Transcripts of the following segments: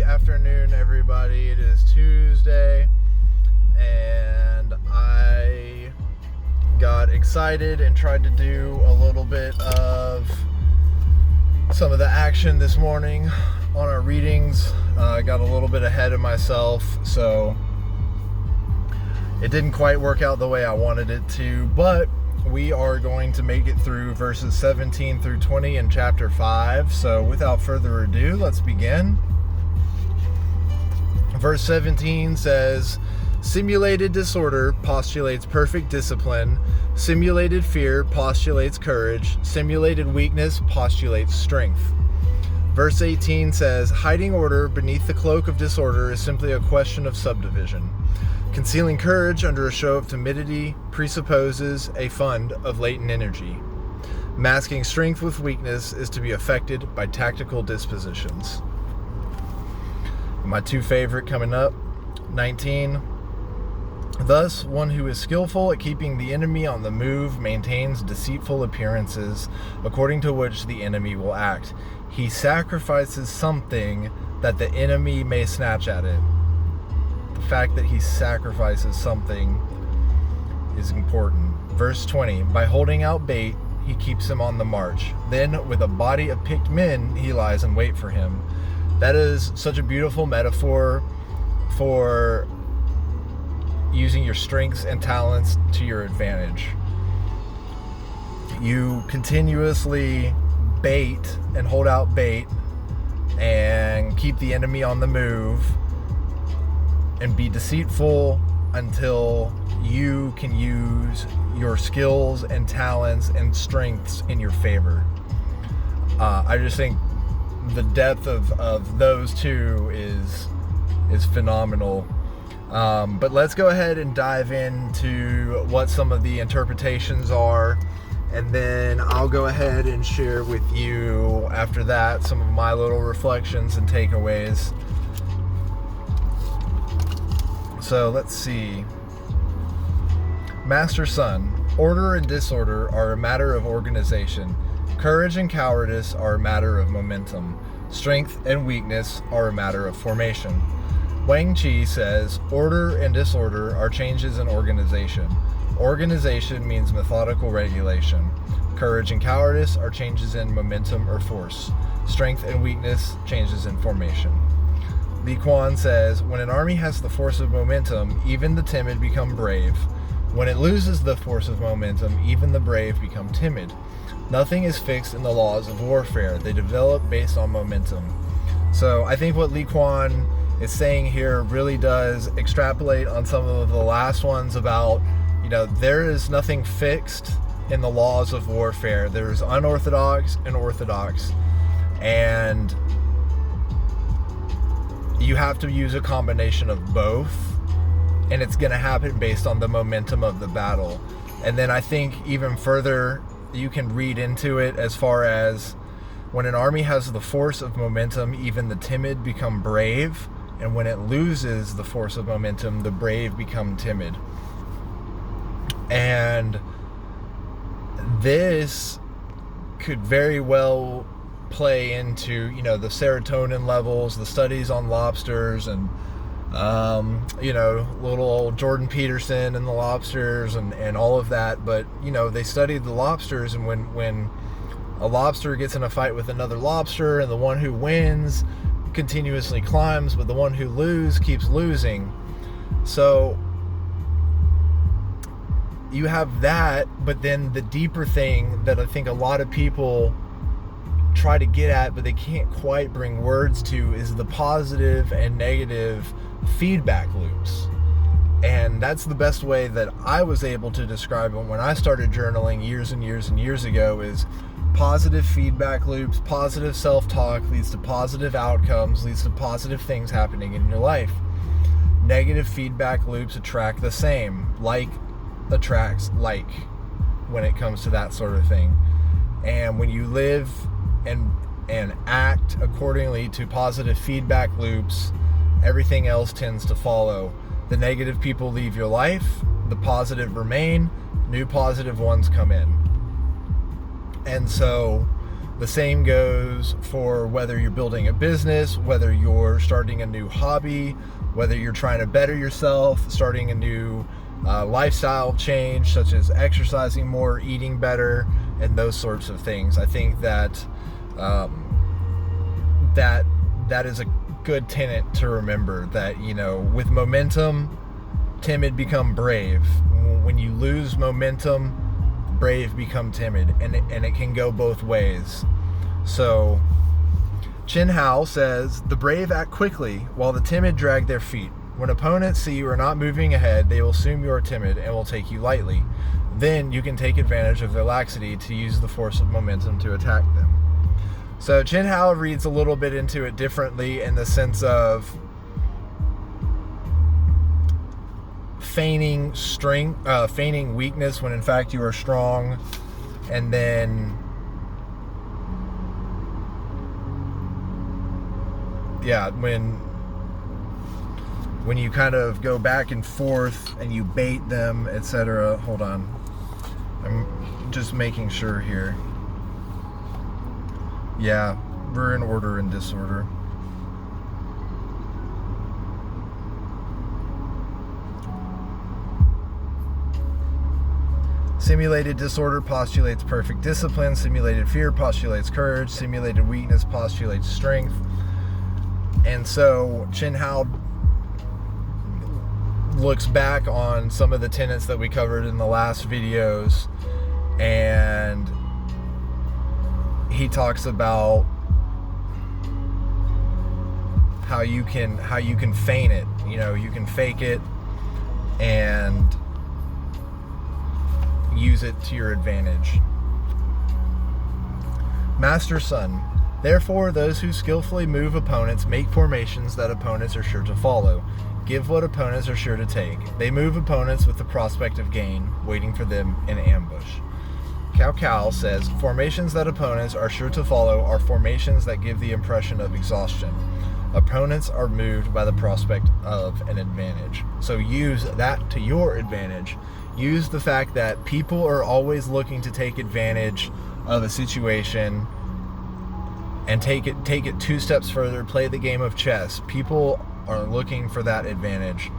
afternoon, everybody. It is Tuesday, and I got excited and tried to do a little bit of some of the action this morning on our readings. I got a little bit ahead of myself, so it didn't quite work out the way I wanted it to, but we are going to make it through verses 17 through 20 in chapter 5. So without further ado, let's begin. Verse 17 says, simulated disorder postulates perfect discipline. Simulated fear postulates courage. Simulated weakness postulates strength. Verse 18 says, hiding order beneath the cloak of disorder is simply a question of subdivision. Concealing courage under a show of timidity presupposes a fund of latent energy. Masking strength with weakness is to be affected by tactical dispositions. My two favorite coming up, 19. Thus, one who is skillful at keeping the enemy on the move maintains deceitful appearances, according to which the enemy will act. He sacrifices something that the enemy may snatch at it. The fact that he sacrifices something is important. Verse 20, by holding out bait, he keeps him on the march. Then, with a body of picked men, he lies in wait for him. That is such a beautiful metaphor for using your strengths and talents to your advantage. You continuously bait and hold out bait and keep the enemy on the move and be deceitful until you can use your skills and talents and strengths in your favor. I just think the depth of those two is phenomenal. But let's go ahead and dive into what some of the interpretations are, and then I'll go ahead and share with you after that some of my little reflections and takeaways. So let's see. Master Sun, order and disorder are a matter of organization. Courage and cowardice are a matter of momentum. Strength and weakness are a matter of formation. Wang Chi says, order and disorder are changes in organization. Organization means methodical regulation. Courage and cowardice are changes in momentum or force. Strength and weakness, changes in formation. Li Kuan says, when an army has the force of momentum, even the timid become brave. When it loses the force of momentum, even the brave become timid. Nothing is fixed in the laws of warfare. They develop based on momentum. So I think what Li Kuan is saying here really does extrapolate on some of the last ones about, there is nothing fixed in the laws of warfare. There's unorthodox and orthodox. And you have to use a combination of both, and it's going to happen based on the momentum of the battle. And then I think even further, you can read into it as far as when an army has the force of momentum, even the timid become brave, and when it loses the force of momentum, the brave become timid. And this could very well play into, the serotonin levels, the studies on lobsters, and little old Jordan Peterson and the lobsters and all of that. But they studied the lobsters, and when a lobster gets in a fight with another lobster, and the one who wins continuously climbs, but the one who loses keeps losing. So you have that, but then the deeper thing that I think a lot of people try to get at, but they can't quite bring words to, is the positive and negative feedback loops. And that's the best way that I was able to describe it when I started journaling years and years and years ago, is positive feedback loops. Positive self-talk leads to positive outcomes, leads to positive things happening in your life. Negative feedback loops attract the same. Like attracts like when it comes to that sort of thing. And when you live and act accordingly to positive feedback loops, everything else tends to follow. The negative people leave your life, the positive remain, new positive ones come in. And so The same goes for whether you're building a business, whether you're starting a new hobby, whether you're trying to better yourself, starting a new lifestyle change, such as exercising more, eating better, and those sorts of things. I think that that is a good tenet to remember, that, you know, with momentum, timid become brave. When you lose momentum, brave become timid, and it can go both ways. So Chin Hao says, the brave act quickly while the timid drag their feet. When opponents see you are not moving ahead, they will assume you are timid and will take you lightly. Then you can take advantage of their laxity to use the force of momentum to attack them. So Chin Hao reads a little bit into it differently, in the sense of feigning strength, feigning weakness when in fact you are strong, and then when you kind of go back and forth and you bait them, etc. Hold on, I'm just making sure here. Yeah, we're in order and disorder. Simulated disorder postulates perfect discipline. Simulated fear postulates courage. Simulated weakness postulates strength. And so Chin Hao looks back on some of the tenets that we covered in the last videos, and he talks about how you can feign it. You know, you can fake it and use it to your advantage. Master Sun. Therefore, those who skillfully move opponents make formations that opponents are sure to follow. Give what opponents are sure to take. They move opponents with the prospect of gain, waiting for them in ambush. Cao Cao says, formations that opponents are sure to follow are formations that give the impression of exhaustion. Opponents are moved by the prospect of an advantage. So use that to your advantage. Use the fact that people are always looking to take advantage of a situation and take it 2 steps further. Play the game of chess. People are looking for that advantage.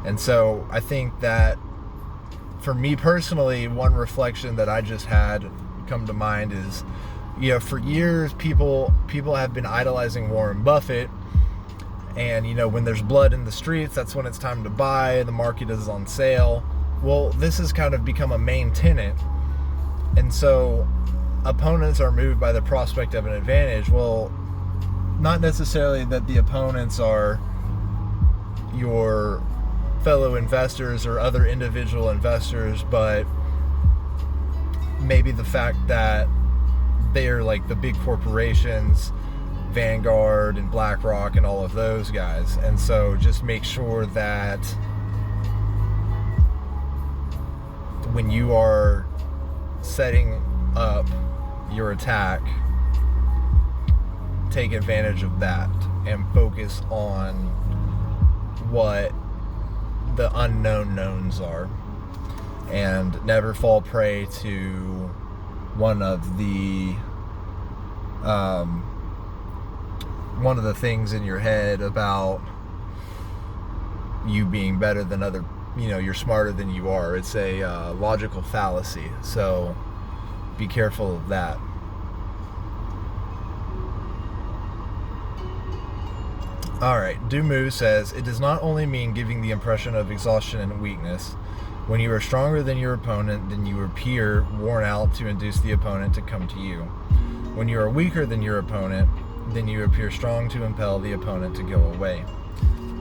And so I think that, for me personally, one reflection that I just had come to mind is, you know, for years people have been idolizing Warren Buffett, and, you know, when there's blood in the streets, that's when it's time to buy, the market is on sale. Well, this has kind of become a main tenet, and so opponents are moved by the prospect of an advantage. Well, not necessarily that the opponents are your fellow investors or other individual investors, but maybe the fact that they are like the big corporations, Vanguard and BlackRock and all of those guys. And so just make sure that when you are setting up your attack, take advantage of that and focus on what the unknown knowns are, and never fall prey to one of the things in your head about you being better than other, you know, you're smarter than you are. It's a logical fallacy, so be careful of that. Alright, Dumu says, it does not only mean giving the impression of exhaustion and weakness. When you are stronger than your opponent, then you appear worn out to induce the opponent to come to you. When you are weaker than your opponent, then you appear strong to impel the opponent to go away.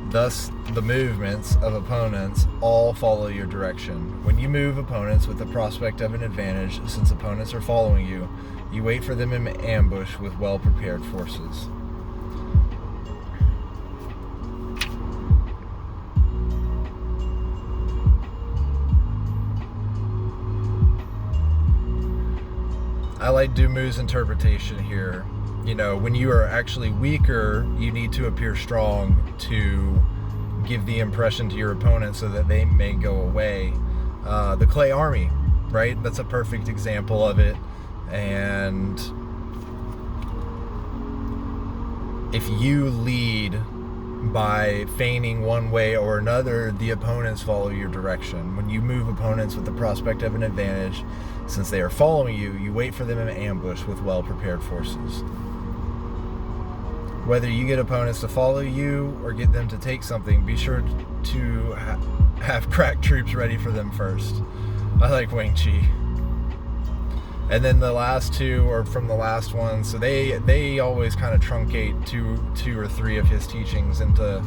Thus, the movements of opponents all follow your direction. When you move opponents with the prospect of an advantage, since opponents are following you, you wait for them in ambush with well-prepared forces. I like Dumu's interpretation here. You know, when you are actually weaker, you need to appear strong to give the impression to your opponent so that they may go away. The Clay Army, right? That's a perfect example of it. And if you lead by feigning one way or another, the opponents follow your direction. When you move opponents with the prospect of an advantage, since they are following you, you wait for them in ambush with well-prepared forces. Whether you get opponents to follow you or get them to take something, be sure to have crack troops ready for them first. I like Wing Chi. And then the last two are from the last one, so they always kind of truncate two or three of his teachings into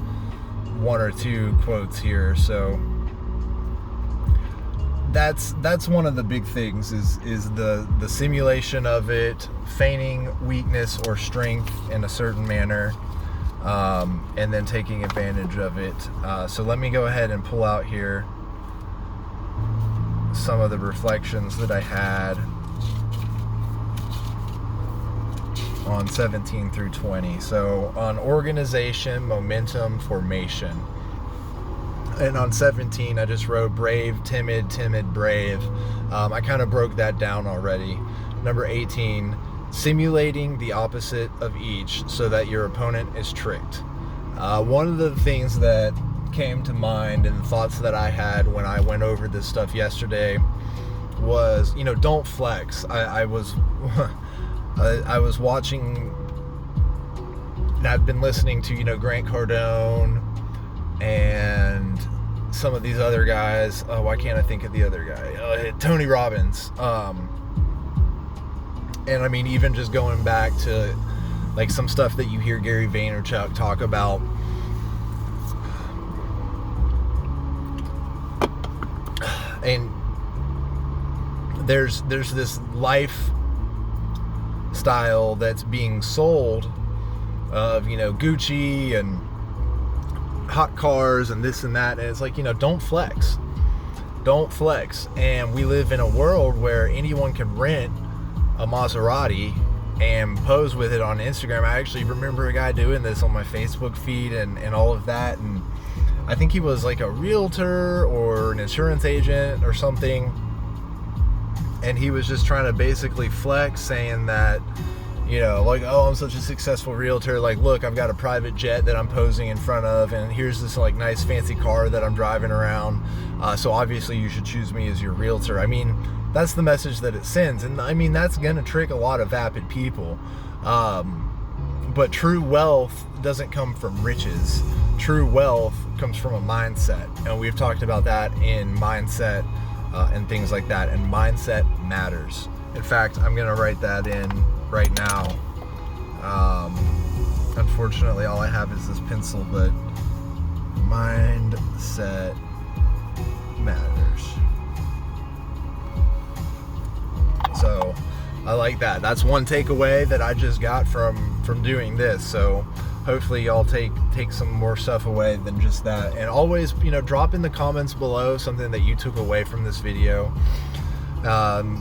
one or two quotes here. So that's one of the big things is the simulation of it, feigning weakness or strength in a certain manner, and then taking advantage of it. So let me go ahead and pull out here some of the reflections that I had on 17 through 20. So on organization, momentum, formation. And on 17, I just wrote brave, timid, brave. I kind of broke that down already. Number 18, simulating the opposite of each so that your opponent is tricked. One of the things that came to mind and thoughts that I had when I went over this stuff yesterday was, don't flex. I was watching, and I've been listening to, Grant Cardone and some of these other guys. Oh, why can't I think of the other guy? Tony Robbins. And I mean, even just going back to like some stuff that you hear Gary Vaynerchuk talk about. And there's this lifestyle that's being sold of, Gucci and hot cars and this and that, and it's like, don't flex. And we live in a world where anyone can rent a Maserati and pose with it on Instagram. I actually remember a guy doing this on my Facebook feed and all of that, and I think he was like a realtor or an insurance agent or something, and he was just trying to basically flex, saying that, like, oh, I'm such a successful realtor, like, look, I've got a private jet that I'm posing in front of, and here's this like nice fancy car that I'm driving around, so obviously you should choose me as your realtor. I mean, that's the message that it sends, and I mean, that's gonna trick a lot of vapid people, but true wealth doesn't come from riches. True wealth comes from a mindset, and we've talked about that in mindset and things like that, and mindset matters. In fact, I'm gonna write that in right now. Unfortunately, all I have is this pencil, but mindset matters. So I like that. That's one takeaway that I just got from doing this. So hopefully y'all take some more stuff away than just that. And always, drop in the comments below something that you took away from this video.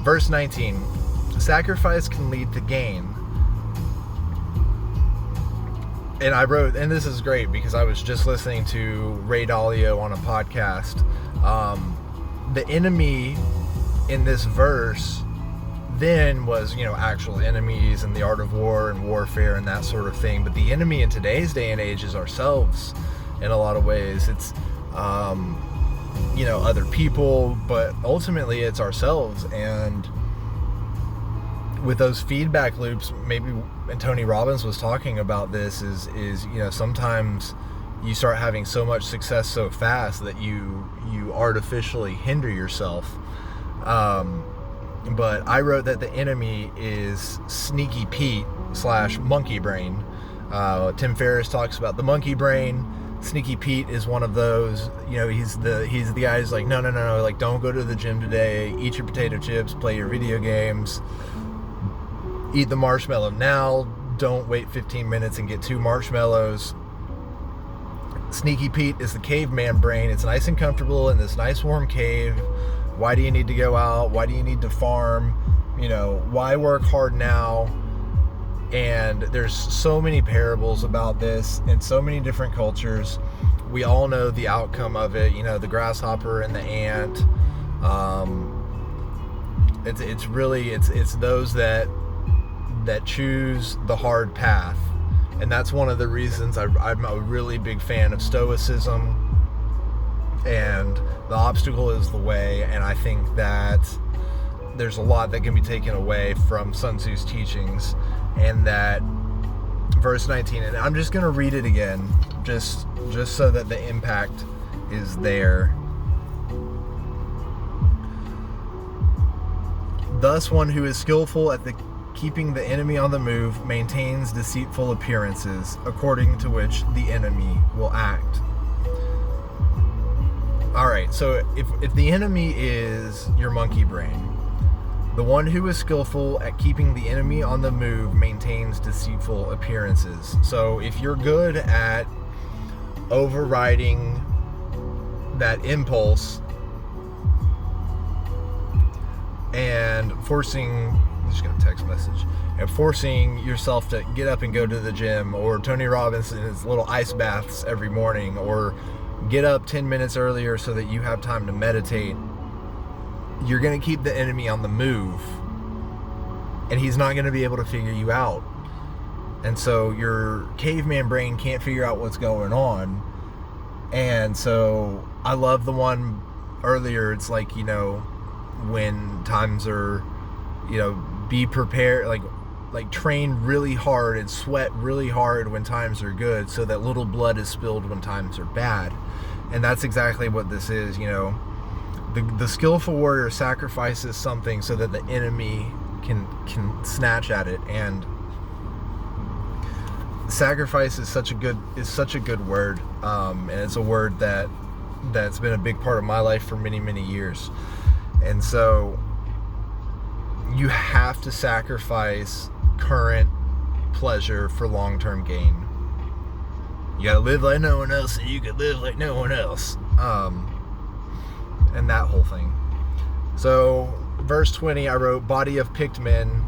Verse 19, sacrifice can lead to gain. And I wrote, and this is great because I was just listening to Ray Dalio on a podcast. The enemy in this verse then was, actual enemies and the art of war and warfare and that sort of thing. But the enemy in today's day and age is ourselves in a lot of ways. It's, other people, but ultimately it's ourselves. And with those feedback loops, maybe, and Tony Robbins was talking about this, is sometimes you start having so much success so fast that you artificially hinder yourself. But I wrote that the enemy is Sneaky Pete / monkey brain. Tim Ferriss talks about the monkey brain. Sneaky Pete is one of those. He's the guy who's like, no, like, don't go to the gym today. Eat your potato chips. Play your video games. Eat the marshmallow now. Don't wait 15 minutes and get 2 marshmallows. Sneaky Pete is the caveman brain. It's nice and comfortable in this nice warm cave. Why do you need to go out? Why do you need to farm? Why work hard now? And there's so many parables about this in so many different cultures. We all know the outcome of it. The grasshopper and the ant. It's those that choose the hard path And that's one of the reasons I'm a really big fan of Stoicism, and the obstacle is the way. And I think that there's a lot that can be taken away from Sun Tzu's teachings, and that verse 19, and I'm just going to read it again just so that the impact is there. Thus one who is skillful at keeping the enemy on the move maintains deceitful appearances, according to which the enemy will act. Alright, so if the enemy is your monkey brain, the one who is skillful at keeping the enemy on the move maintains deceitful appearances. So if you're good at overriding that impulse and forcing, I'm just gonna text message, and forcing yourself to get up and go to the gym, or Tony Robinson's little ice baths every morning, or get up 10 minutes earlier so that you have time to meditate, you're going to keep the enemy on the move, and he's not going to be able to figure you out. And so your caveman brain can't figure out what's going on. And so I love the one earlier. It's like, when times are, be prepared, like train really hard and sweat really hard when times are good, so that little blood is spilled when times are bad. And that's exactly what this is. The skillful warrior sacrifices something so that the enemy can snatch at it. And sacrifice is such a good word, and it's a word that's been a big part of my life for many, many years. And so you have to sacrifice current pleasure for long-term gain. You gotta live like no one else so you can live like no one else. And that whole thing. So verse 20, I wrote, body of picked men,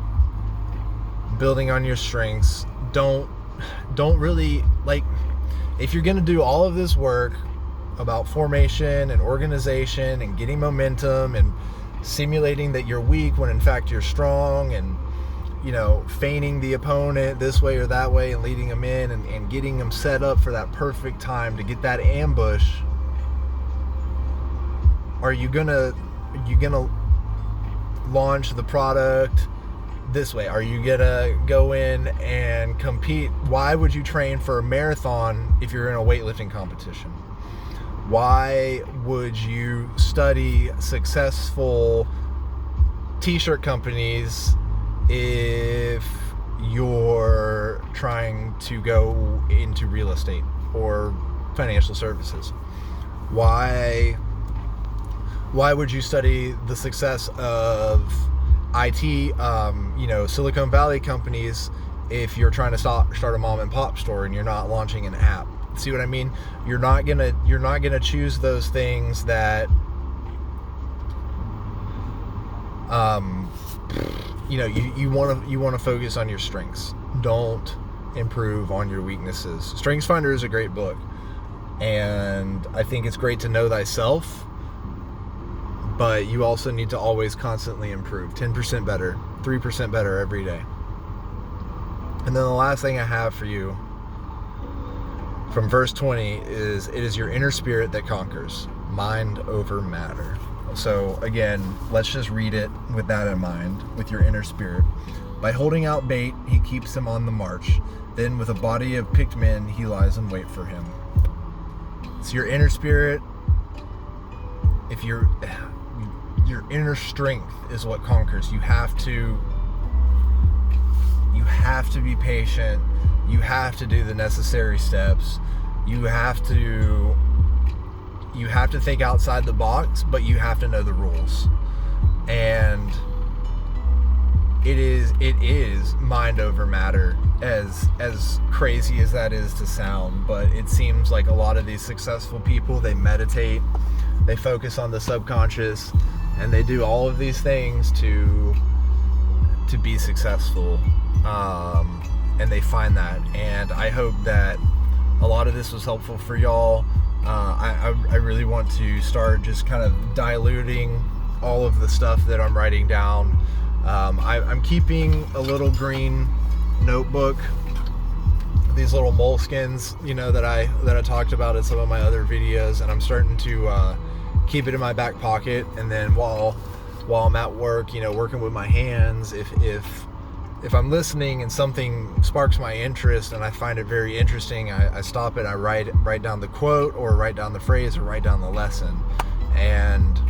building on your strengths. Don't really, if you're gonna do all of this work about formation and organization and getting momentum and simulating that you're weak when in fact you're strong, and feigning the opponent this way or that way and leading them in and getting them set up for that perfect time to get that ambush, are you gonna launch the product this way? Are you gonna go in and compete? Why would you train for a marathon if you're in a weightlifting competition? Why would you study successful t-shirt companies if you're trying to go into real estate or financial services? Why would you study the success of IT, Silicon Valley companies if you're trying to start a mom and pop store and you're not launching an app? See what I mean? You're not gonna choose those things that you want to focus on your strengths. Don't improve on your weaknesses. Strengths Finder is a great book, and I think it's great to know thyself, but you also need to always constantly improve. 10% better, 3% better every day. And then the last thing I have for you from verse 20 is, it is your inner spirit that conquers, mind over matter. So again, let's just read it with that in mind, with your inner spirit. By holding out bait, he keeps him on the march. Then with a body of picked men, he lies in wait for him. It's your inner spirit. If your inner strength is what conquers. You have to be patient. You have to do the necessary steps. You have to think outside the box, but you have to know the rules. And it is mind over matter, as crazy as that is to sound. But it seems like a lot of these successful people, they meditate, they focus on the subconscious, and they do all of these things to be successful. And they find that, and I hope that a lot of this was helpful for y'all. I really want to start just kind of diluting all of the stuff that I'm writing down. I'm keeping a little green notebook. These these little moleskins, that I talked about in some of my other videos, and I'm starting to keep it in my back pocket. And then while I'm at work, working with my hands, if I'm listening and something sparks my interest and I find it very interesting, I stop it, I write down the quote, or write down the phrase, or write down the lesson. And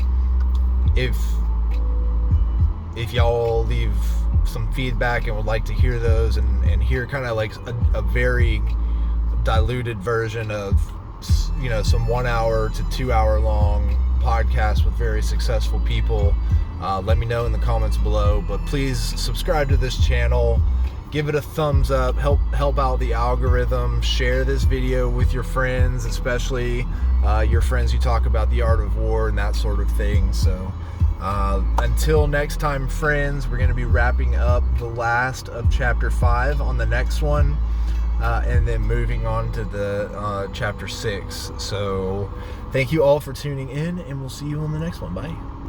if y'all leave some feedback and would like to hear those, and hear kind of like a very diluted version of some 1 hour to 2 hour long podcasts with very successful people, let me know in the comments below. But please subscribe to this channel, give it a thumbs up, help out the algorithm, share this video with your friends, especially your friends who talk about the art of war and that sort of thing. So until next time, friends, we're going to be wrapping up the last of chapter 5 on the next one, and then moving on to the chapter 6. So thank you all for tuning in, and we'll see you on the next one. Bye.